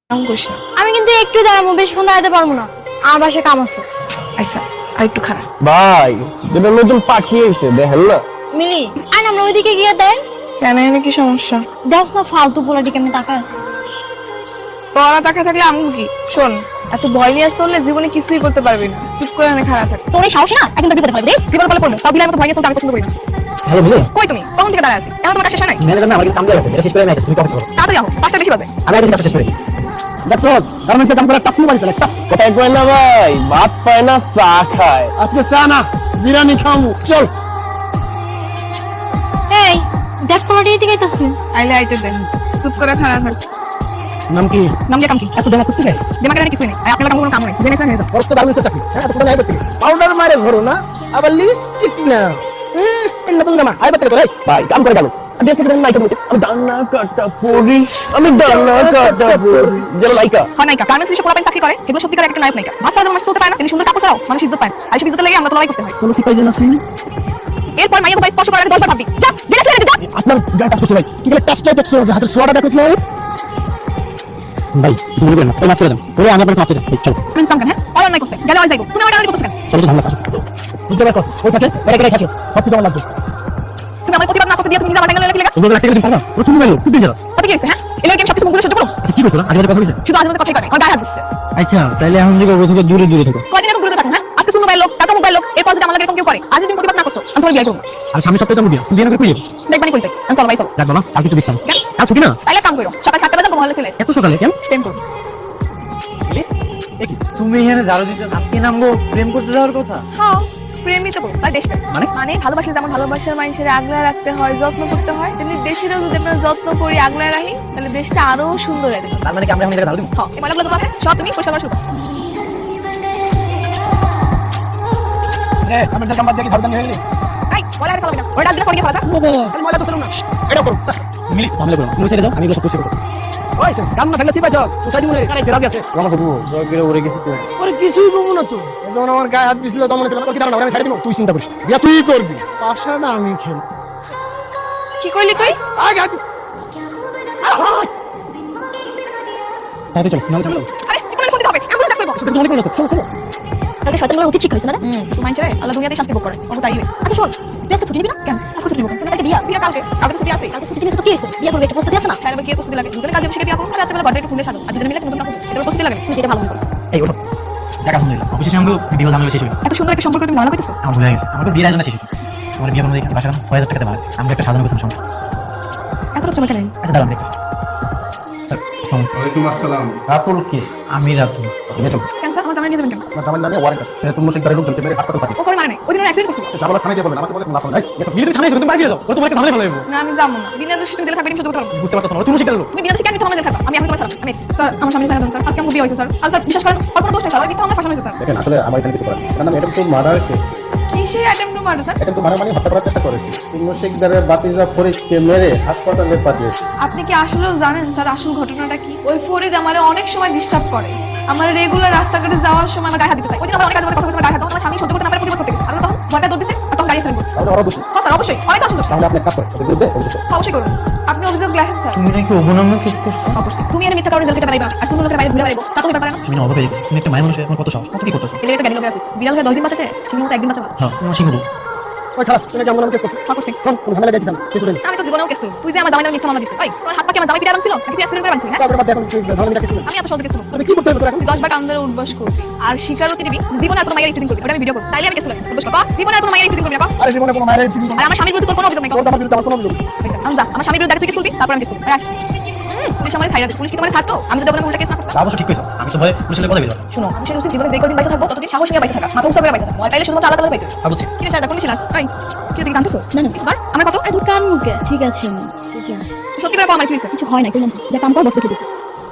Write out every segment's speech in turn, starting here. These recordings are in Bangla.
আমি কিন্তু একটু দাঁড়াবো, বেশিক্ষণ দাঁড়াতে পারবো না, আমার বাসায় কাম আছে। আচ্ছা আর একটু খারাপ ভাই যেটা নতুন পাখি এসে দেখেন না। মিলি আর আমরা ওইদিকে গিয়ে দেয় কেন এনে কি সমস্যা? দেখ না ফালতু পোলাটি কেমন টাকা আছে। তোরা টাকা থাকলে আমি কি শোন, এত ভয় নিয়ে চললে জীবনে কিছুই করতে পারবি না। চুপ করে এনে খারাপ থাক। তোর এই সাহস না এখন তো বিপদে ফেলবে। বিপদ বলে পড়বে, তাও বিলাই মতো ভয় নিয়ে চলতে আমি পছন্দ করি না। হ্যালো বুঝলে কই তুমি কখন থেকে দাঁড়ায় আছি? এখন তোমার কাছে শেষ হয় নাই? ম্যানেজার না আমার কাম দিয়ে আছে, এটা শেষ করে নাই, তুমি কবে করো? তাড়াতাড়ি আহো, 5টা বেশি বাজে। আমি আগে কাজ শেষ করে দিই। দেখছস গার্মেন্টসে কাম করে টাসি বানছে টাস। কোথায় কই না ভাই, ভাত পায় না চা খায়। আজকে চা না বিরিয়ানি খামু, চল। এই দেখ পোলাটি এদিকে আইতাছে। আইলে আইতে দে, চুপ করে খারাপ থাক। নাম কি? নাম দিয়ে কাম কি? এত দেনা করতে যায় দিমাগে রাখি কিছুই নেই। আর আপনার কাম কোনো কাম নেই, জেনে শুনে যাও। ফরস্ট গার্মেন্টসে চাকরি, হ্যাঁ এত কোটা নাই করতে। পাউডার মারে ঘরো না, আবার লিপস্টিক না। এই নতুন জামা আইবা থেকে তো রে ভাই কাম করে গেল। আমি আজকে সেটা নাইকা বলতে আমি ডানা কাটা পড়ি, আমি ডানা কাটা পড়ি যেন নাইকা। হয় নায়িকা, গার্মেন্টস এসে পোলাপাইন চাকরি করে, এগুলো সত্যিকার একটা নায়ক নায়িকা। ভাষা যেমন চলতে পারে না, তিনি সুন্দর কাপড় ছাড়াও মানুষ ইজ্জত পায়। আর সেই ইজ্জত লাগে আমরা তো লড়াই করতে হয়। সোলো সিপাই যেন আছে। এরপর মাইয়া বাবা স্পর্শ করার আগে 10 বার ভাববি। যা জেনে শুনে যা। আপনার গায়ে কাজ করছে ভাই, কি গেলে টাচটাই দেখছো যে হাতের সোয়াটা দেখছো ভাই, কিছু বলবেন না, ওই মাফ করে দেন, ওরে আমি আপনাকে মাফ করে দেন, চলো। তুমি সামনে হ্যাঁ অল অনলাইন করতে গেলে আই যাইবো। তুমি আমার টাকা করতে কেন? চলো তো ধান্দা আসো, বুঝতে পারছো ওই থাকে এটা করে খাচ্ছো, সব কিছু আমার লাগবে। তুমি আমার প্রতিবাদ না করতে দিয়ে তুমি নিজে আমার টাকা লইলে কি লাগা? সুন্দর লাগতে গেলে পারবা, ও চুনি মেলো খুব ডেঞ্জারাস। কত কি হইছে হ্যাঁ? এর লাগে আমি সবকিছু মুখ দিয়ে সহ্য করব? আচ্ছা কি কইছো না, আজে বাজে কথা কইছে। শুধু আজে বাজে কথাই করে, আমার গায়ে হাত দিচ্ছে। আচ্ছা তাইলে এখন থেকে ওই থেকে দূরে দূরে থাকো। কয়দিন এরকম দূরে থাকুন হ্যাঁ? আজকে শুনো মোবাইল লোক, কাকা মোবাইল লোক, এরপর যদি আমার লাগে এরকম কেউ করে, আজ যদি তুমি প্রতিবাদ না করছো, আমি তোমার বিয়ে করব। আর সামনে সপ্তাহে তো মুদিয়া, তুমি বিয়ে করে কই যাবে? দেখবানি কইছে, আমি চল ভাই চল। রাখবা না, আর কিছু বিশ্রাম। আর ছুটি না, তাইলে কাম করো, সকাল 7টা বাজে তোমার হলে ছেলে এত সকালে কেন? প্রেম করব। তুমি এখানে ঝাড়ু দিতে আজকে নামবো প্রেম করতে যাওয়ার কথা। হ্যাঁ প্রেমই তো বলতে, তাই দেশপ্রেম মানে ভালোবাসলে যেমন ভালোবাসার মানুষের আগলায় রাখতে হয়, যত্ন করতে হয়, তেমনি দেশেরও যদি আমরা যত্ন করি, আগলায় রাখি, তাহলে দেশটা আরো সুন্দর হয়ে যাবে। তার মানে কি আমরা এখন এই জায়গায় ঝাড়ু দিব? হ্যাঁ এই ময়লাগুলো তো আছে, সব তুমি পরিষ্কার করা শুরু করো। রে আমরা যে কাম বাদ দিয়ে ঝাড়ু দানি হয়ে গেলি। এই ময়লা আর ফেলাবি না, ওই ডাস্টবিনে সরিয়ে ফেলা যা। তাহলে ময়লা তো ফেলো না, এটা করো। মিলি সামলে করো, তুমি ছেড়ে দাও, আমি এগুলো সব পরিষ্কার করব। ওই স্যার কাম না থাকলে সিপাই চল, উসাই দিমু রে, কারাইছে রাজি আছে। আমার বলবো জয়কে ওরে কিছু কই। ওরে কিছুই কমু না তো, যখন আমার গায়ে হাত দিছিল তখন মনে ছিল কি দাঁড়ানো, আমি ছেড়ে দিমু, তুই চিন্তা করিস না। বিয়া তুই করবি, পাশাটা আমি খেল। কি কইলি তুই? আগে আগে তাতে চল, নালে চলো। আরে জীবনের ক্ষতি হবে, এমন চাকরি করব। তুমি অনেক ভালো আছো, চলো চলো। তাকে শয়তানগুলোর উচিত শিক্ষা হইছে না রে? তো মাইনছরে আল্লাহ দুনিয়াতে শাস্তি ভোগ করে, ও তাই হইছে। আচ্ছা শোন, তুই আজকে ছুটি নিবি না? কেন আজকে ছুটি নিব কেন? তুমি কালকে বিয়া, বিয়া কালকে, কালকে তো ছুটি আছে। কালকে ছুটি নিয়েছে তো কি হয়েছে? বিয়া করবে একটা প্রস্তুতি আছে না? তাহলে আবার কি এর প্রস্তুতি লাগে? দুজনে কালকে বসে বিয়া করব, আর রাত্রে বেলা ঘরটা একটু ফুলে সাজাবো, আর দুজনে মিলে একটা নতুন কাপড়, এটা প্রস্তুতি লাগে। তুই যেটা ভালো মনে করছিস। এই ওঠো, জায়গা শুনে নিলাম, অবশেষে আমরা বিয়ে ঝামেলা শেষ হইল। এত সুন্দর একটা সম্পর্ক তুমি ভালো কইতেছো। আমার ভুলে গেছে, আমার বিয়ের আয়োজন শেষ হয়েছে। তোমার বিয়ে কোনো দেখি বাসা ৬,০০০ টাকা দেওয়া আমরা একটা সাজানো গোছানো সংসার। এত সময় কেন? আচ্ছা দাঁড়ান দেখতেছি। ওয়ালাইকুম আসসালাম। রাতুল কে? আমি রাতুল। কেন স্যার আমার জামাই নিয়ে যাবেন কেন? আমার নামে ওয়ারেন্ট আছে, তুমি মুশিকদারের লোকজনকে মেরে হাসপাতাল পাঠিয়ে ও করে মানে নাই, ওই দিন অ্যাক্সিডেন্ট করছিল। যাবো থানায় গিয়ে বলেন, আমাকে বলে লাভ নাই। বিয়ে তুমি থানায় এসে তুমি বাড়ি যাও, ও তোমাকে থানায় ফেলে দেবো। না আমি যাবো না, বিনা দোষে তুমি জেলে থাকবে, আমি সহ্য করতে পারবো না। বুঝতে পারছো না, তুমি মুশিকদারের লোক। তুমি বিনা দোষে কেন মিথ্যা মামলা জেলে থাকবা? আমি তোমার সালাম, আমি স্যার আমার সামনে সাইন দেন স্যার, আজকে আমার বিয়ে হয়েছে স্যার। আর স্যার বিশ্বাস করেন আর কোনো দোষ নেই স্যার, মিথ্যা মামলা ফাঁসানো হয়েছে স্যার। দেখেন আসলে আমার এখানে কিছু করার নেই। কারণ আমি এটা তো মার্ডার কেস, কিসের অ্যাটেম্প টু মার্ডার স্যার? এটা তো মারামারি হত্যা করার চেষ্টা করেছি। মুশিকদারের বাতিজা ফরিদকে মেরে হাসপাতালে পাঠিয়েছি। আপনি কি আসলেও জানেন স্যার আসল ঘটনাটা কি? ওই ফরিদ আমারে অনেক সময় ডিস্টার্ব করে, আমার রেগুলার রাস্তাঘাটে যাওয়ার সময় আমার গায়ে হাত দিতে চায়। ওই দিন আমার অনেক কাজে কথা বলতে গায়ে হাত দাও, আমার স্বামী সহ্য করতে না পারে প্রতিবাদ করতে গেছে, আর ও তখন ভয়টা দৌড় দিছে, আর তখন গাড়ি সেলেন করছে। তাহলে ওরা দোষী, হ্যাঁ স্যার অবশ্যই অনেক আসল দোষ। তাহলে আপনি এক কাজ করেন, ওদের বিরুদ্ধে অভিযোগ করুন। অবশ্যই করুন, আপনি অভিযোগ লেখেন স্যার। তুমি নাকি অবনম্র কেস করছো? অবশ্যই তুমি এর মিথ্যা কারণে জেল থেকে বেরাইবা, আর সুন্দর লোকের বাইরে ঘুরে বেরাইবো, তা তো হতে পারে না। আমি না অবাক হয়ে গেছি, তুমি একটা মায়ের মানুষ, এখন কত সাহস, কত কি করতেছো? এলে তো গাড়ি লোকেরা কইছে বিড়াল হয়ে 10 দিন বাঁচাছে, সিংহের মতো একদিন বাঁচা ভালো। হ্যাঁ তোমার সিংহ। ওই খারাপ, তুমি কেমন কেস করছো? হ্যাঁ করছি। শোন, কোনো ঝামেলা যাইতেছ না, কিছু নেই। আমি তো জীবনেও কেস তুলব। তুই যে আমার জামাই নামে মিথ্যা মামলা দিছিস, ওই তোর হাত পা কি আমার জামাই পিটা ভাঙছিল নাকি তুই অ্যাক্সিডেন্ট করে ভাঙছিস? হ্যাঁ তারপরে বাদ এখন তুই ঝামেলা কিছু নেই। আমি এত সহজে কেস তুলব। তুমি কি করতে হবে তোর এখন? তুই 10 বার কান ধরে উঠবাস করবি আর স্বীকারোক্তি দিবি জীবনে আর কোনো মায়ের ইফতিজিং করবি, ওটা আমি ভিডিও করব, তাইলে আমি কেস তুলব। উঠবাস কর, জীবনে আর কোনো মায়ের ইফতিজিং করবি না। আরে জীবনে কোনো মায়ের কিছু আর আমার স্বামীর বিরুদ্ধে তোর কোনো অভিযোগ নাই। তোর আমার বিরুদ্ধে আমার কোনো অভিযোগ নেই। হইছে আমি যা, আমার স্বামীর বিরুদ্ধে তুই কেস তুলবি, তারপর আমি কেস তুলব। পুলিশ আমার ছাইরা দে, পুলিশ কি তোমার ছাড়তো? আমি যদি ওখানে উল্টা কেস না করতাম? তা অবশ্য ঠিক কইছো, আমি তো ভয়ে পুলিশের কথা বললাম। শুনো মানুষের উচিত জীবনে যে কদিন বাইসা থাকবো ততদিন সাহস নিয়ে বাইসা থাকা, মাথা উঁচু করে বাইসা থাকা, ভয় পাইলে শুধুমাত্র আল্লাহ তাআলার পাইতে। আর বুঝছি। কি রে শায়দা কোন ছিলাস? ওই কি তুই কাঁদতেছস? না না এবার আমরা কত? আরে তোর কান মুখে ঠিক আছে আমি বুঝছি। সত্যি করে বল আমার কি হইছে? কিছু হয় না, কইলাম তো যা কাম কর বসতে খেতে।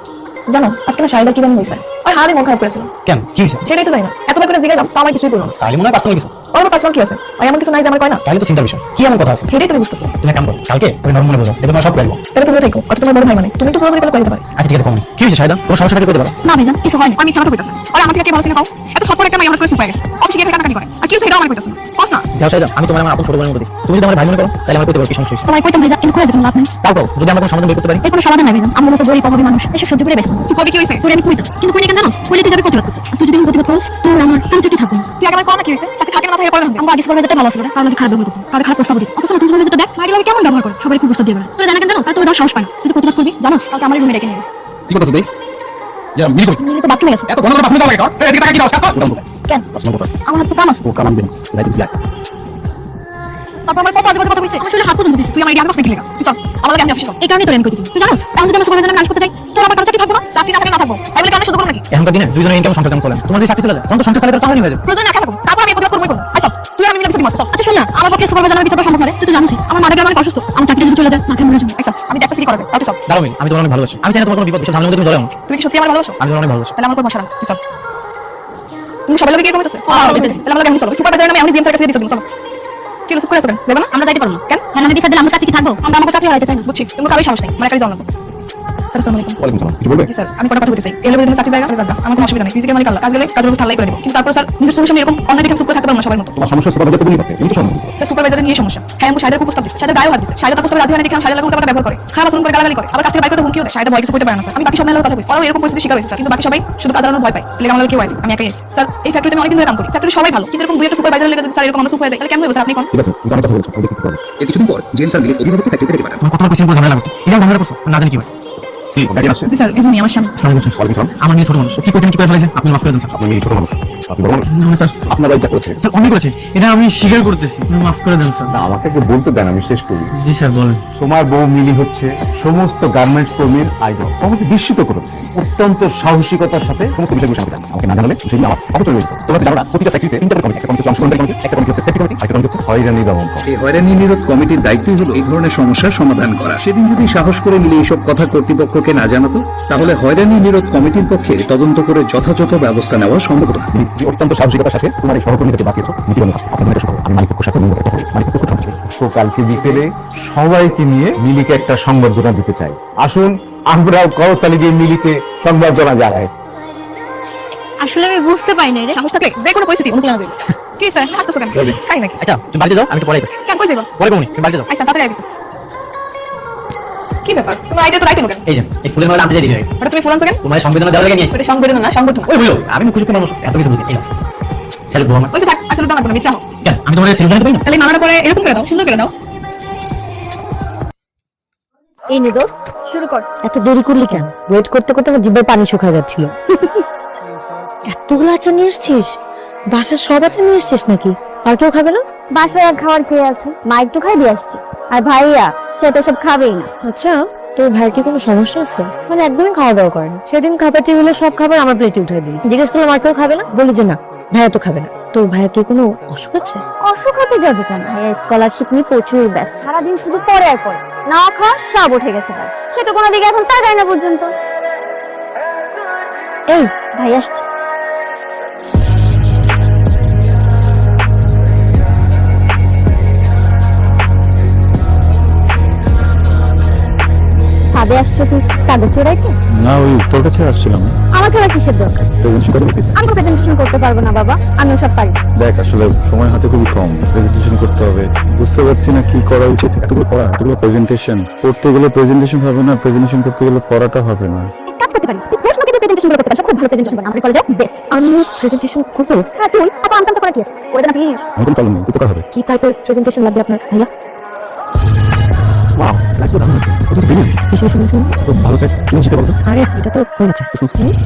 জানো আজকে না শায়দা কি জানি হইছে, ওই হাড়ে মন খারাপ করেছিল। কেন কি হইছে? সেটাই তো জানি না, এতবার করে জিজ্ঞাসা করলাম, তা আমার কিছুই বললো না। তাহলে মনে হয় পার্সোনাল কিছু। ওর আমার পার্সোনাল কি আছে আর এমন কিছু নাই যে আমার কয় না তাহলে তো চিন্তার বিষয় কি এমন কথা আছে সেটাই তুমি বুঝতেছো তুমি এক কাম করো কালকে ওই নরম মনে বোঝো দেখবে তোমার সব করবো তাহলে তুমি থাকো আর তোমার বড় ভাই মানে তুমি তো সহজে করে দিতে পারো আচ্ছা ঠিক আছে কমনি কি হয়েছে শায়দা কোনো সমস্যা থাকলে করতে পারো না ভাইজান কিছু হয়নি আমি মিথ্যা কথা কইতাছি আর আমার থেকে কে ভালো চিনে কও এত সব করে একটা মাই আমার করে সুপার গেছে অফিসে গিয়ে কাটাকাটি করে আর কি হইছে এটাও আমার কইতাছ না কস না যাও শায়দা আমি তোমার আমার আপন ছোট বোনের মতো দেখি তুমি যদি আমার ভাই মনে করো তাহলে আমার করতে পারো কি সমস্যা হয়েছে তোমায় কইতাম ভাইজান কিন্তু কইছে কোনো লাভ নেই তাও কও যদি আমরা কোনো সমাধান বের করতে পারি এর কোনো সমাধান নাই ভাইজান আমরা তো গরিব অভাবী মানুষ এসব সহ্য করে বেঁচে থাকবো। তুই কবি কি হইছে তোর আমি কইতাম কিন্তু কইলে কেন জানোস কইলে তুই যাবে প্রতিবাদ করতে আর তুই যদি প্রতিবাদ করিস তোর আমার আমি চুটি থাকবো তুই আগে আমার কল না কি হইছে তাকে থাকে না থাকে পরে আমরা আগে সুপারভাইজারটা ভালো ছিল না কারণ খারাপ ব্যবহার করতো কারণ খারাপ প্রস্তাব দিত অথচ নতুন সুপারভাইজারটা দেখ মাইরি লাগে কেমন ব্যবহার করে সবাই খুব প্রস্তাব দিয়ে বেড়া তোর জানা কেন জানোস আর তোর দাও সাহস পায় না তুই যে প্রতিবাদ করবি জানোস কালকে আমার রুমে ডেকে নিয়ে গেছে কি কথা তুই ইয়া মিলি কই মিলে তো বাথরুমে গেছে এত ঘন ঘন বাথরুমে যাও লাগে এই এদিকে টাকা কি দাও কাজ কর কেন প্রশ্ন কথা আমার হাতে তো কাম আছে ও কালাম দিন লাইট দিস তারপর আমার কত আজে বাজে কথা কইছে আমার শরীরে হাত পর্যন্ত দিছে তুই আমার আগে দেখলি না তুই চল আমার লাগে আমি অফিসে চল এই কারণেই তোর আমি কইতেছি তুই জানোস এখন যদি আমরা সুপারভাইজারের নাম করতে চাই তোর আমার কাছে চাকরি থাকবো না চাকরি না থাকে না থাকবো তাই বলে কি আমি শুধু করব নাকি এখনকার দিনে দুইজনের ইনকাম সংসার কেমন চলে তোমার যদি চাকরি চলে যায় তখন তো সংসার চালাতে চালানি হয়ে যাবে প্রয়োজন না থাকবো তারপর আমি প্রতিবাদ করবই করব আচ্ছা তুই আমি মিলে কিছু দিমাস চল আচ্ছা শোন না আমার পক্ষে সুপারভাইজার বিচার সম্ভব হয় তুই তো জানিস আমার মাথা গেলে অনেক অসুস্থ আমার চাকরি যদি চলে যায় না কেমন মরে যাবে আচ্ছা আমি দেখতে কি করা যায় তাই তো চল দাঁড়াও মিলি আমি তোমার অনেক ভালোবাসি আমি চাই না তোমার কোনো বিপদ এসব ঝামেলার মধ্যে তুমি জড়াও না তুমি কি সত্যি আমার ভালোবাসো আমি তোমার অনেক ভালোবাসি তাহলে আমার কোন মশলা তুই চল তুমি সবাই লাগে কি করতেছ তাহলে আমার লাগে আমি চলো সুপারভাইজার নামে আমি জিএম স্যারের কাছে দিয়ে চলো কি রসুক করে আসবেন দেব না আমরা যাইতে পারবো না কেন হ্যাঁ না দিছে দিলে আমরা চাকরি কি থাকবো আমরা আমাকে চাকরি হারাইতে চাই না বুঝছি তুমি কারোই সাহস নেই মানে কারি যাও না স্যার আসসালামু আলাইকুম ওয়ালাইকুম সালাম কিছু বলবে জি স্যার আমি কোনো কথা বলতে চাই এর লগে তুমি চাকরি জায়গা জায়গা আমার কোনো অসুবিধা নেই ফিজিক্যাল মানে কাজ গেলে কাজের ব্যবস্থা আলাই করে দেব কিন্তু তারপর স্যার নিজের সমস্যা এরকম অন্য দিকে চুপ করে থাকতে পারবো না সবার মতো তোমার সমস্যা সুপারভাইজার তুমি পাবে তুমি তো সম্ভব স্যার সুপারভাইজারের নিয়ে সমস্যা হ্যাঁ আমি সাইডের প্রস্তাব দিচ্ছি সাইডের গায়েও হাত দিচ্ছে সাইডের প্রস্তাবে রাজি হয় না দেখে আমি সাইডের লাগে উল্টা ব্যবহার করে খারাপ আচরণ করে গালাগালি করে আবার কাছ থেকে বাইরে হুমকিও দেয় সাইডে ভয় কিছু করতে পারে না স্যার আমি বাকি সব মেলার কথা বলছি ওরাও এরকম পরিস্থিতি শিকার হয়েছে স্যার কিন্তু বাকি সবাই শুধু কাজ চালানোর ভয় পায় এলাকা আমার কেউ হয়নি আমি একাই এসেছি স্যার এই ফ্যাক্টরিতে আমি অনেকদিন ধরে কাম করি ফ্যাক্টরি সবাই ভালো কিন্তু এরকম দুই একটা সুপারভাইজারের লেগে যদি স্যার এরকম আমরা সুপ হয়ে যায় তাহলে কেমন হবে স্যার আপনি কোন ঠিক আছে তুমি অনেক কথা বলছো আমি দেখতে পারবো এর কিছুদিন পর জেন স্যার মিলে অভিভাবককে ফ্যাক্টরি থেকে পাঠান তোমার কত কিছু ঝামেলা করতে এই ঝামেলা করছো না জানি কি হয় কি গাড়ি আসছে জি স্যার এজন্যই আমার স্বামী আসসালামু আলাইকুম ওয়ালাইকুম সালাম আমার মেয়ে ছোট মানুষ কি করতেন কি করে ফেলেছে আপনি মাফ করে দেন স্যার আপনি মেয়ে ছোট মানুষ আপনি বড় মানুষ না স্যার আপনার বাড়িটা করেছে স্যার অনেক করেছে এটা আমি স্বীকার করতেছি মাফ করে দেন স্যার না আমাকে একটু বলতে দেন আমি শেষ করি জি স্যার বলেন তোমার বউ মিলি হচ্ছে সমস্ত গার্মেন্টস কর্মীর আইডল আমাকে বিস্মিত করেছে অত্যন্ত সাহসিকতার সাথে সমস্ত বিষয়গুলো সামনে আমাকে না জানালে সেগুলো আমার অপচয় হয়ে যেত তোমরা জানো না প্রতিটা ফ্যাক্টরিতে তিনটা কমিটি একটা কমিটি হচ্ছে অংশগ্রহণকারী কমিটি একটা কমিটি হচ্ছে সেফটি কমিটি একটা কমিটি হচ্ছে হয়রানি দমন করে। এই হয়রানি নিরোধ কমিটির দায়িত্বই হলো এই ধরনের সমস্যার সমাধান করা সেদিন যদি সাহস করে মিলে এইসব কথা কর্তৃপক্ষকে না জানাতো তাহলে হয়রানি নিরোধ কমিটির পক্ষে তদন্ত করে যথাযথ ব্যবস্থা নেওয়া সম্ভব হতো না তুমি অত্যন্ত সাহসিকতার সাথে তোমার এই সহকর্মীকে বাঁচিয়েছো নীতি অনুযায়ী আপনার মনে আমি মালিকপক্ষের সাথে কথা বলেছি মালিকপক্ষ কথা বলেছি তো কালকে বিকেলে সবাইকে নিয়ে মিলিকে একটা সংবর্ধনা দিতে চাই আসুন আমরাও করতালি দিয়ে মিলিকে সংবর্ধনা জানাই আসলে আমি বুঝতে পারি না রে সাহস থাকলে যে কোনো পরিস্থিতি অনুকূলে যাবে কি স্যার হাসতেছো কেন তাই নাকি আচ্ছা তুমি বাড়িতে যাও আমি তো পড়াই গেছি কেন কই যাবা পরে কমনি তুমি বাড়িতে যাও আচ্ছা তাড়াতাড়ি আইবি তো কি ব্যাপার তোমার আইডিয়া তো রাইট কেন এই যে এই ফুলের মালা আনতে যাই দিতে গেছে ওটা তুমি ফুল আনছো কেন তোমার সংবেদনা দেওয়ার লাগে নিয়ে ওটা সংবেদনা না সংগঠন ওই হলো আমি মুখ শুকনো মানুষ এত কিছু বুঝি এই নাও ছেলে বউ আমার ওই যে থাক আসলে দানা কোনো চাও কেন আমি তোমার সেলুন জানাতে পারি না তাহলে মালাটা পরে এরকম করে দাও সুন্দর করে দাও এই নে দোস্ত শুরু কর এত দেরি করলি কেন? ওয়েট করতে করতে আমার জিভের পানি শুকায় যাচ্ছিল। এতগুলো আচার নিয়ে এসছিস? বাসার সব আচার নিয়ে এসছিস নাকি? আর কেউ খাবে না? বাসায় আর খাওয়ার কে আছে মা একটু খাই দিয়ে আসছি আর ভাইয়া সে তো সব খাবেই না আচ্ছা, তোর ভাইয়ের কি কোনো সমস্যা আছে? মানে একদমই খাওয়া দাওয়া করেনি। সেদিন খাবার টেবিলে সব খাবার আমার প্লেটে উঠে দিলি। জিজ্ঞেস করলাম আর কেউ খাবে না? বলি যে না, ভাইয়া তো খাবে না। তোর ভাইয়ের কি কোনো অসুখ আছে? অসুখ হতে যাবে কেন স্কলারশিপ নিয়ে প্রচুর ব্যস্ত সারাদিন শুধু পড়ে আর পড়ে না খাওয়া সব উঠে গেছে তার সে তো কোনো দিকে এখন তাকায় না পর্যন্ত এই ভাই আসছে ছাদে আসছো তুই কাগজ চোরাইতে না ওই তোর কাছে আসছিলাম আমাকে আর কিসের দরকার আমি প্রেজেন্টেশন করতে পারবো না বাবা আমিও সব পারি দেখ আসলে সময় হাতে খুবই কম প্রেজেন্টেশন করতে হবে বুঝতে পারছি না কি করা উচিত এতগুলো পড়া এতগুলো প্রেজেন্টেশন করতে গেলে প্রেজেন্টেশন হবে না প্রেজেন্টেশন করতে গেলে পড়াটা হবে না এক কাজ করতে পারিস তুই প্রশ্নকে দিয়ে প্রেজেন্টেশন করতে পারিস খুব ভালো প্রেজেন্টেশন বানাবি কলেজে বেস্ট আমি প্রেজেন্টেশন করবো? হ্যাঁ তুই এত আমতাম করা কি আছে করে দে না প্লিজ আমার কোনো প্রবলেম নেই উপকার হবে কি টাইপের প্রেজেন্টেশন লাগবে আপনার ভাইয়া? ওয়াও সাইজ তো দারুণ আছে কত ব্রিলিয়ান্ট বেশি বেশি বলছেন? তো ভালো সাইজ তুমি জিতে বলতো আরে এটা তো হয়ে গেছে।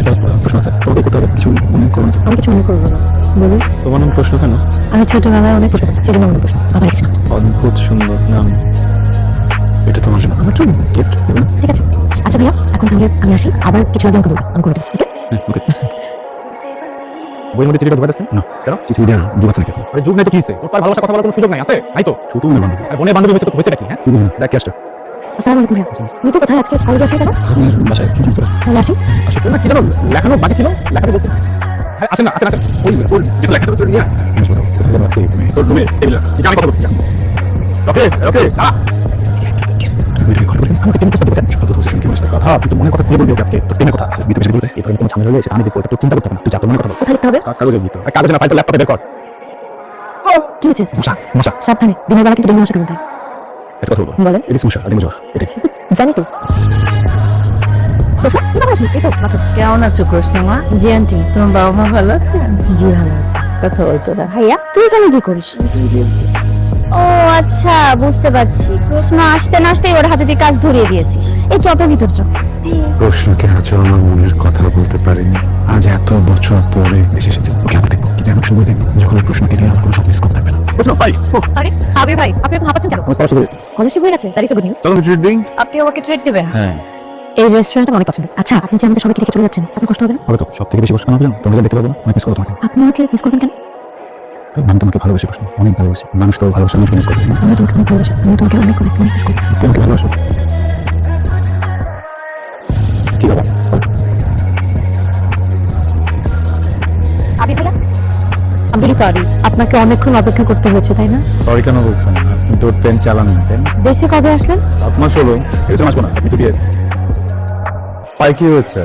এটা প্রশ্ন আছে তোমাকে করতে হবে কিছু মনে করুন আমি কিছু মনে করবো না, বলুন। তোমার নাম প্রশ্ন কেন আমি ছোটবেলায় অনেক প্রশ্ন করতাম, সেজন্য অনেক প্রশ্ন আবার কিছু অদ্ভুত সুন্দর নাম এটা তোমার জন্য আমার জন্য। গিফট দেবে না ঠিক আছে, আচ্ছা ভাইয়া এখন তাহলে আমি আসি, আবার কিছু আগে আমাকে বলবো, আমি করে দেবো। হ্যাঁ ওকে বইয়ের মধ্যে চিঠিটা ঢোকাতেছে না কেন চিঠি দেওয়ার যুগ আছে নাকি আরে যুগ নাই তো কি হইছে ওর তো আর ভালোবাসা কথা বলার কোনো সুযোগ নাই আছে নাই তো ছোট না বান্ধব আর বোনের বান্ধবী হইছে তো হইছে নাকি হ্যাঁ তুমি ডাকি আসছো আসসালামু আলাইকুম ভাইয়া। তুমি তো কোথায় আজকে কলেজে আসি কেন? বাসায় শুনছি তোরা তাহলে আসি। আসলে না কি জানো লেখানো বাকি ছিল লেখাতে বলছি হ্যাঁ আসেন না আসেন আসেন ওই ওর যেটা লেখাটা তো নিয়ে তোর রুমে টেবিল রাখ। এই যে আমি কথা বলছি, যা। ওকে ওকে দাঁড়া। আমাকে প্রেম প্রস্তাব দিতে সকাল থেকে শুনতে বসে কথা তুই তো মনের কথা খুলে বলবি ওকে আজকে তোর প্রেমের কথা ভিতরে কিছু বলবে এরকম কোনো ঝামেলা হলে সেটা আমি দেখবো এটা তোর চিন্তা করতে হবে না তুই যা তোর মনের কথা বল। কোথায় লিখতে হবে? কাগজে দিত কাগজে না ফাইল তো ল্যাপটপে বের কর। কি হয়েছে? মশা মশা সাবধানে, দিনের বেলা কিন্তু ডেঙ্গু মশা কেমন দেয়। এটা কথা বলবো বলেন। এটা সমস্যা এটা জ্বর এটা জানি তো। কেমন আছো কৃষ্ণমা? জি আন্টি, তোমার বাবা মা ভালো আছে? জি ভালো আছে। কথা বলতো না। ভাইয়া তুই এখানে কি করিস? ও আচ্ছা, বুঝতে পারছি। প্রশ্ন আসতে না আসতেই ওর হাতে দিয়ে কাজ ধরিয়ে দিয়েছিস। এই চপের ভিতর চপ। প্রশ্নকে আজও আমার মনের কথা বলতে পারিনি আজ এত বছর পরে এসে এসেছে ওকে আবার দেখবো কিন্তু এমন সময় দেখবো যখন ওই প্রশ্নকে নিয়ে আমার কোনো সব মিস করতে থাকবে না। প্রশ্ন ভাই আরে আবির ভাই, আপনি এখন হাঁপাচ্ছেন কেন? স্কলারশিপ হয়ে গেছে, দ্যাট ইজ গুড নিউজ। চলো ট্রিট দিন। আপনি আমাকে ট্রিট দেবেন? হ্যাঁ এই রেস্টুরেন্টটা আমার অনেক পছন্দ। আচ্ছা, আপনি যে আমাদের সবাইকে রেখে চলে যাচ্ছেন, আপনার কষ্ট হবে না? হবে তো সব থেকে বেশি প্রশ্ন হবে না তোমরা দেখতে পাবো না অনেক মিস করবো তোমাকে। আপনি আমাকে মিস করবেন কেন? আমি তোমাকে ভালোবাসি প্রশ্ন অনেক ভালোবাসি মানুষ তো ভালোবাসে আমি মিস করবো আমি তোমাকে অনেক ভালোবাসি, আমি তোমাকে অনেক অনেক অনেক মিস করি। তোমাকে ভালোবাসো কি বাবা আবির ভাইয়া, আমি ভেরি সরি, আপনাকে অনেকক্ষণ অপেক্ষা করতে হয়েছে, তাই না? সরি কেন বলছেন আপনি তো ট্রেন চালান তাই না? দেশে কবে আসলেন? 7 মাস হলো এসে আসবো না আপনি তো বিয়ে পাই কি হয়েছে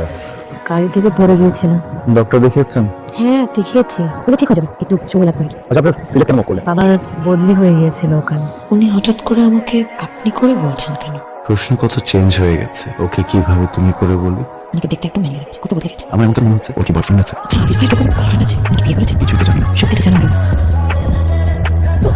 গাড়ি থেকে পড়ে গিয়েছিলাম। ডক্টর দেখিয়েছেন? হ্যাঁ দেখিয়েছি, ওকে ঠিক হয়ে যাবে, একটু সময় লাগবে। আচ্ছা আপনার সিলেক্ট কেন করলেন? বাবার বদলি হয়ে গিয়েছিল ওখানে। উনি হঠাৎ করে আমাকে আপনি করে বলছেন কেন? প্রশ্ন কত চেঞ্জ হয়ে গেছে ওকে কিভাবে তুমি করে বলি উনাকে দেখতে একদম মেলে গেছে, কত বদলে গেছে। আমার এমন মনে হচ্ছে ওর কি বয়ফ্রেন্ড আছে? আচ্ছা আবির ভাই কোনো গার্লফ্রেন্ড আছে? উনি কি বিয়ে করেছে? কিছুই তো জানি না। সত্যিটা জানা হলো না।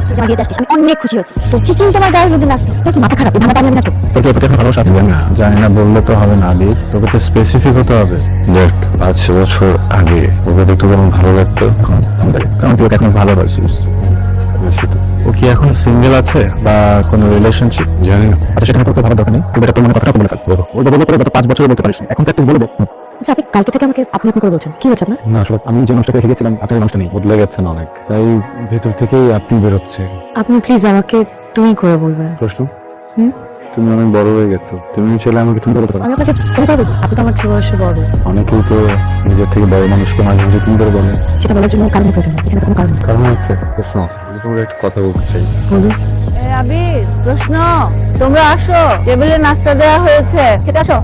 তুই জানা দিয়ে আসছিস, আমি অনেক খুশি হয়েছি। তো কি কিন্তু আমার গায়ে যদি আসতো, তোর কি মাথা খারাপ? ভাঙা পানি আমি রাখবো। তোর কি ওর প্রতি এখন ভালোবাসা আছে? জানি না বললে তো হবে না আলী তোকে তো স্পেসিফিক হতে হবে। দেখ 5 বছর আগে ওকে দেখতে যেমন ভালো লাগতো কারণ তুই ওকে এখন ভালোবাসিস। ও কি এখন সিঙ্গেল আছে বা কোনো রিলেশনশিপ? জানি না। আচ্ছা সেটা তোকে ভাবার দরকার নেই, তুই এটা তোর মনে কথাটা বলে ফেল। ওর বলে করে গত 5 বছর বলতে পারিস এখন তো একটু বলে দে। আচ্ছা, আপনি কালকে থেকে আমাকে আপনি আপনি করে বলছেন, কি হচ্ছে আপনার? না আসলে আমি যে মানুষটাকে রেখে গেছিলাম আপনার মানুষটা নেই বদলে গেছেন অনেক তাই ভেতর থেকেই আপনি বেরোচ্ছে। আপনি প্লিজ আমাকে তুমি করে বলবেন। প্রশ্ন হুম? তুমি অনেক বড় হয়ে গেছো তুমি ছেলে আমাকে তুমি বলতে পারো। আমি আপনাকে তুমি করে বলবো? আপনি তো আমার চেয়ে বয়সে বড়। অনেকেই তো নিজের থেকে বড় মানুষকে মাঝে মাঝে তুমি করে বলে। সেটা বলার জন্য কারণ প্রয়োজন নেই, এখানে তো কোনো কারণ নেই। কারণ আছে প্রশ্ন আমি তোমার একটা কথা বলতে চাই। বলুন। আবির, প্রশ্ন, তোমরা আসো, টেবিলে নাস্তা দেওয়া হয়েছে, খেতে আসো।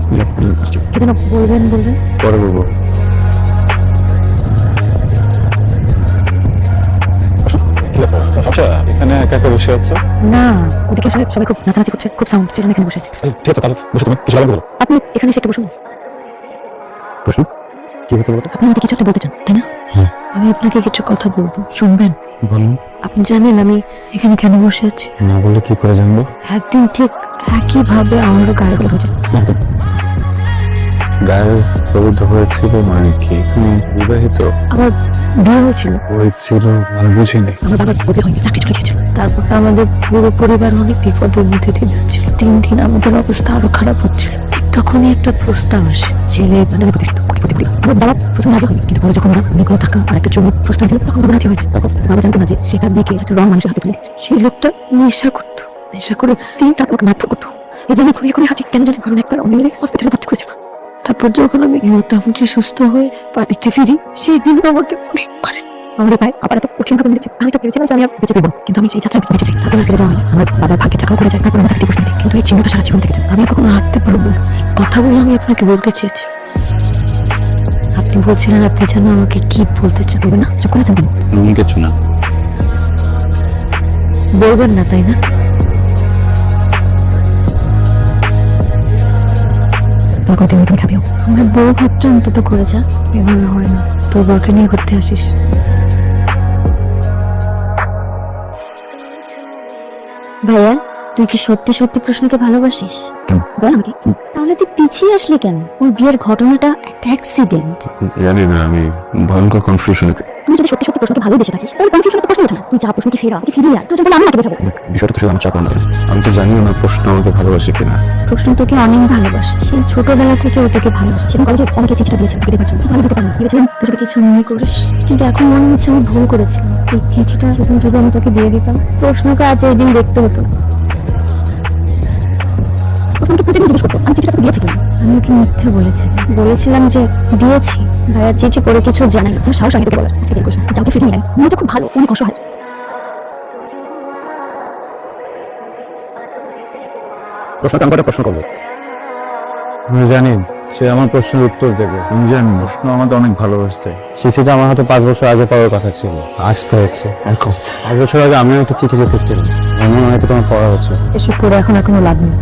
কি যেন বলবেন বলবেন? পরে বলবো। এখানে একা একা বসে আছো? না, ওদিকে আসলে সবাই খুব নাচানাচি করছে, খুব সাউন্ড, সেজন্য এখানে বসে আছি। ঠিক আছে তাহলে বসে তুমি কিছু লাগবে? আপনি এখানে এসে একটু বসুন। প্রশ্ন কি হচ্ছে বলতো? আপনি আমাকে কিছু একটা বলতে চান, তাই না? হ্যাঁ। আমি আপনাকে কিছু কথা বলবো, শুনবেন? বলুন। আপনি জানেন আমি এখানে কেন বসে আছি? না বলে কি করে জানবো? একদিন ঠিক একইভাবে আমারও গায়ে হলুদ হয়েছে। গায়ে হলুদ হয়েছিল মানে কি? তুমি বিবাহিত? আমার বিয়ে হয়েছিল, হয়েছিল মানে বুঝিনি। আমার বাবার বদলি হয়নি, চাকরি চলে গেছিল। তারপর আমাদের পুরো পরিবার অনেক বিপদের মধ্যে দিয়ে যাচ্ছিল। দিন দিন আমাদের অবস্থা আরো খারাপ হচ্ছিল। ঠিক তখনই একটা প্রস্তাব আসে, ছেলে মানে প্রতিষ্ঠিত কোটিপতি পরিবার। আমার বাবা প্রথম রাজি হয়নি, কিন্তু পরে যখন ওরা অনেক কোনো টাকা আর একটা জমি প্রস্তাব দিল তখন বাবা রাজি হয়ে যায়। তারপর বাবা জানতো না যে সে তার মেয়েকে একটা রং মানুষের হাতে তুলে দিচ্ছে। সেই লোকটা নেশা করতো, নেশা করে 3 টাকা আমাকে মারধর করতো। এই জন্য ঘুরিয়ে ঘুরিয়ে হাঁটি কেন জানি, কারণ একবার অনেক হসপিটালে ভর্তি করেছিল। তারপর যখন আমি মোটামুটি সুস্থ হয়ে বাড়িতে ফিরি, সেই দিন আমাকে অনেক মারিস। আমার ভাই আবার এত কঠিন ভাবে মেরেছে, আমি তো ভেবেছিলাম যে আমি আর বেঁচে ফিরবো, কিন্তু আমি সেই যাত্রা বেঁচে যাই। তারপর ফিরে যাওয়া হয়, আমার বাবার ভাগ্যে চাকাও করে যায়। তারপর আমি তাকে ডিভোর্স দিই, কিন্তু এই চিহ্নটা সারা জীবন থেকে যায়। আমি আর কখনো হাঁটতে পারবো না। এই কথাগুলো আমি আপনাকে বলতে চেয়েছি। আপনি বলছিলেন আপনি যেন আমাকে কি বলতে চান, বলবেন না? চুপ করে যাবেন? কিছু না। বলবেন না তাই না? তুমি খাবিও। আমরা বউ ভাতটা অন্তত করে যা, এভাবে হয় না। তোর বরকে নিয়ে ঘুরতে আসিস। ভাইয়া, তুই কি সত্যি সত্যি প্রশ্নকে ভালোবাসিস? বল আমাকে। তাহলে তুই পিছিয়ে আসলি কেন? ওর বিয়ের ঘটনাটা একটা অ্যাক্সিডেন্ট। জানি না আমি ভয়ঙ্কর কনফিউশনে। তুই যদি সত্যি সত্যি প্রশ্নকে ভালোবেসে থাকিস তাহলে কনফিউশন তো প্রশ্ন ওঠে না। তুই যা প্রশ্নকে ফিরিয়ে আয়, তুই বলে আমি নাকি বোঝাবো? বিষয়টা তো শুধু আমার চাপ না, আমি তো জানিও না প্রশ্ন আমাকে ভালোবাসে কিনা। প্রশ্ন তোকে অনেক ভালোবাসে, সেই ছোটবেলা থেকে ও তোকে ভালোবাসে। সেদিন কলেজে অনেকে চিঠিটা দিয়েছে, তোকে দেখার জন্য, কিন্তু আমি দিতে পারিনি। ভেবেছিলাম তুই যদি কিছু মনে করিস, কিন্তু এখন মনে হচ্ছে আমি ভুল করেছিলাম। এই চিঠিটা সেদিন যদি আমি তোকে দিয়ে দিতাম, প্রশ্নকে আজ এই দিন দেখতে হতো না। প্রশ্নকে প্রতিদিন জিজ্ঞেস করতো আমি চিঠিটা তোকে দিয়েছি কিনা। আমি ওকে মিথ্যে বলেছিলাম যে দিয়েছি। ভাইয়া চিঠি পড়ে কিছু জানাই, আমার সাহস আগে তোকে বলার। আজকে দেখ না, যাকে ফিরিয়ে নেয় মনে তো খুব ভালো, অনেক অসহায়। প্রশ্নটা আমি কটা প্রশ্ন করবো? আমি জানি সে আমার প্রশ্নের উত্তর দেবে। আমি জানি প্রশ্ন আমাদের অনেক ভালোবাসছে। চিঠিটা আমার হাতে 5 বছর আগে পাওয়ার কথা ছিল, আজ তো হচ্ছে। এখন 5 বছর আগে আমিও একটা চিঠি লিখেছিলাম, এমন হয়তো তোমার পড়া হচ্ছে। এসব করে এখন এখনো লাভ নেই।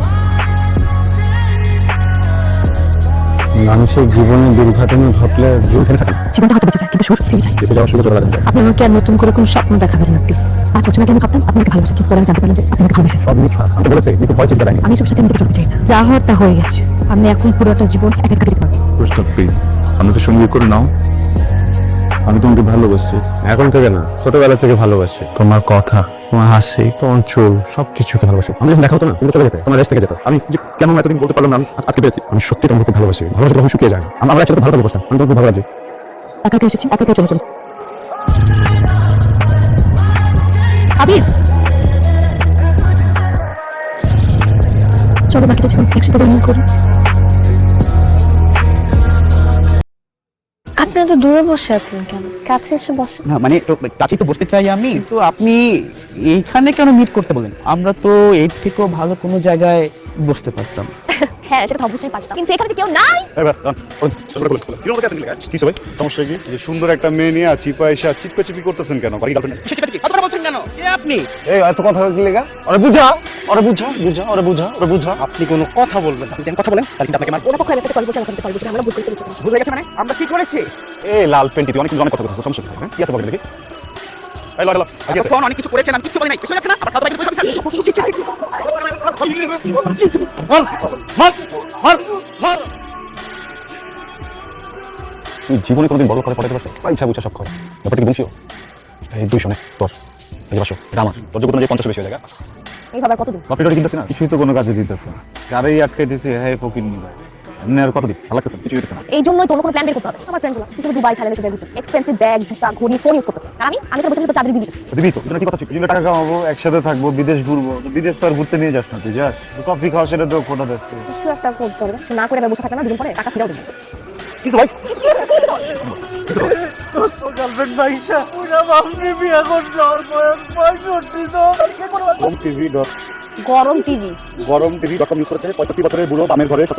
মানুষের জীবনে দুর্ঘটনা ঘটলে জীবন থেকে থাকে, জীবনটা হয়তো বেঁচে যায় কিন্তু সুর থেকে যায়। দেখে যাওয়ার সুযোগ চলে লাগে। আপনি আমাকে আর নতুন করে কোনো স্বপ্ন দেখাবেন না প্লিজ। 5 বছর আগে আমি ভাবতাম আপনি আমাকে ভালোবাসেন, কিন্তু পরে আমি জানতে পারলাম যে আপনি আমাকে ভালোবাসেন। সব মিথ্যা। আমি তো বলেছি কিন্তু ভয় চিন্তা নাই। আমি এসব সাথে নিজেকে চলতে চাই না। যা হওয়ার তা হয়ে গেছে। আমি এখন পুরোটা জীবন একা একা দিতে পারবো। প্রস্তাব প্লিজ আমাকে সঙ্গী করে নাও। আমি তোমাকে ভালোবাসি, এখন থেকে না ছোটবেলা থেকে ভালোবাসি। তোমার কথা, তোমার হাসি, তোমার চুল, সবকিছুকে ভালোবাসি। আমি যখন দেখা হতো না তুমি তো চলে যেতে, তোমার রেস্ট থেকে যেত। আমি যে কেন এতদিন বলতে পারলাম না, আমি আজকে পেরেছি। আমি সত্যি তোমাকে ভালোবাসি। ভালোবাসি কখনো শুকিয়ে যায় না। আমরা একসাথে ভালো থাকতে বসতাম, আমি তোমাকে ভালো লাগছে। একা একা এসেছি, একা একা চলে চলে। আবির, চলো বাকিটা জীবন একসাথে জার্নি করি। আপনি এত দূরে বসে আছেন কেন? কাছে এসে বসে। না মানে কাছেই তো বসতে চাই আমি, তো আপনি এইখানে কেন মিট করতে বলেন? আমরা তো এর থেকেও ভালো কোনো জায়গায় বসতে পারতাম। হ্যাঁ সেটা তো অবশ্যই পারতাম, কিন্তু এখানে যে কেউ নাই। কি সবাই সমস্যা কি? যে সুন্দর একটা মেয়ে নিয়ে চিপা এসে চিপি করতেছেন কেন? বাড়ি গার্লফ্রেন্ড কথা বলছেন কেন? কে আপনি? এই এত কথা কি লেগা? আরে বুঝা। আপনি কোনো কথা বলবেন না। আপনি কথা বলেন, তাহলে কিন্তু আপনাকে মারবো। ওর পক্ষে আমি একটা সরি বলছি, আমাকে সরি বলছি, আমরা ভুল করে ফেলেছি। ভুল হয়ে গেছে মানে? আমরা কি করেছি? এই লাল পেন্টি তুই অনেক কথা বলছিস, সমস্যা কি? হ্যাঁ কি আছে বলেন দেখি। এই লড় কি আছে? তখন অনেক কিছু করেছেন, আমি কিছু বলি নাই। কিছু যাচ্ছে না? আবার খাওয়া দাওয়া করে সব মার। তুই জীবনে কোনোদিন বড় করে পড়াতে পারছিস? ইচ্ছা বুঝা সব করে ব্যাপারটা কি বুঝিও? এই 200 নে তোর এই বাসো এটা আমার, তোর যোগ্যতা যে 50 বেশি হয়ে যায়। এইভাবে আর কতদিন? কপিটারি কিনতেছ না, কিছুই তো কোনো কাজে দিতেছ না। গাড়ি আটকে দিছে, হ্যাঁ ফকির নি ভাই। এমনি আর কতদিন ভালো লাগতেছে, কিছুই হইতেছে না। এই জন্যই তো অন্য কোনো প্ল্যান বের করতে হবে। আমার ফ্রেন্ডগুলো কিছু দুবাই থাইল্যান্ডে চলে ঘুরতে, এক্সপেন্সিভ ব্যাগ, জুতা, ঘড়ি, ফোন ইউজ করতেছে। আর আমি তো বছর চাকরি দিয়ে দিতেছি। দিবি তো, এটা কি কথা ছিল? এই জন্য টাকা কামাবো, একসাথে থাকবো, বিদেশ ঘুরবো। তো বিদেশ তো আর ঘুরতে নিয়ে যাস না, তুই যাস কফি খাওয়া, সেটা তো কোটা দেশ। কিছু একটা করতে হবে, না করে বসে থাকলে না দুদিন পরে টাকা ফিরাও দেবো। কিছু ভাই গার্লফ্রেন্ড ভাইসা পুরা বাপরে বিয়ে করছে, ওর বয়স 65 তো। গরম টিভি গরম টিভি.com ইউজ করেছে 65 বছরের বুড়ো বামের ঘরে